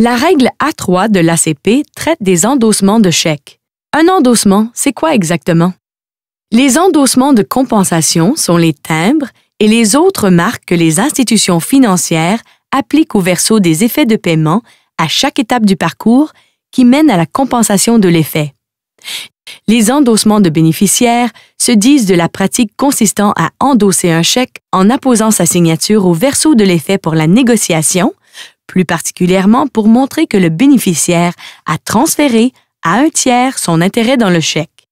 La règle A3 de l'ACP traite des endossements de chèques. Un endossement, c'est quoi exactement? Les endossements de compensation sont les timbres et les autres marques que les institutions financières appliquent au verso des effets de paiement à chaque étape du parcours qui mène à la compensation de l'effet. Les endossements de bénéficiaires se disent de la pratique consistant à endosser un chèque en apposant sa signature au verso de l'effet pour la négociation, plus particulièrement pour montrer que le bénéficiaire a transféré à un tiers son intérêt dans le chèque.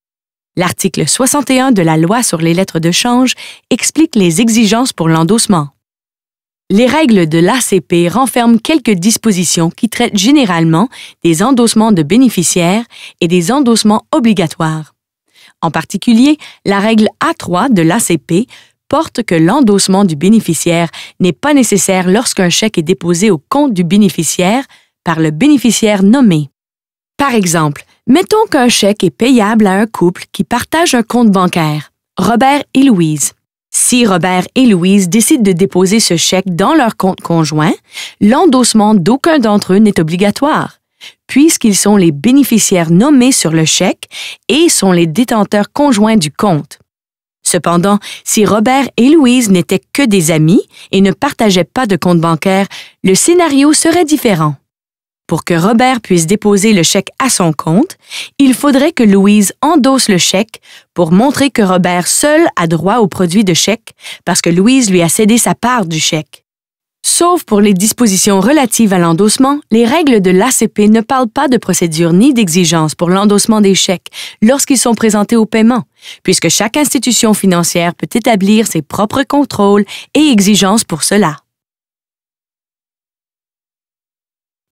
L'article 61 de la Loi sur les lettres de change explique les exigences pour l'endossement. Les règles de l'ACP renferment quelques dispositions qui traitent généralement des endossements de bénéficiaires et des endossements obligatoires. En particulier, la règle A3 de l'ACP porte que l'endossement du bénéficiaire n'est pas nécessaire lorsqu'un chèque est déposé au compte du bénéficiaire par le bénéficiaire nommé. Par exemple, mettons qu'un chèque est payable à un couple qui partage un compte bancaire, Robert et Louise. Si Robert et Louise décident de déposer ce chèque dans leur compte conjoint, l'endossement d'aucun d'entre eux n'est obligatoire, puisqu'ils sont les bénéficiaires nommés sur le chèque et sont les détenteurs conjoints du compte. Cependant, si Robert et Louise n'étaient que des amis et ne partageaient pas de compte bancaire, le scénario serait différent. Pour que Robert puisse déposer le chèque à son compte, il faudrait que Louise endosse le chèque pour montrer que Robert seul a droit au produit de chèque parce que Louise lui a cédé sa part du chèque. Sauf pour les dispositions relatives à l'endossement, les règles de l'ACP ne parlent pas de procédure ni d'exigence pour l'endossement des chèques lorsqu'ils sont présentés au paiement, puisque chaque institution financière peut établir ses propres contrôles et exigences pour cela.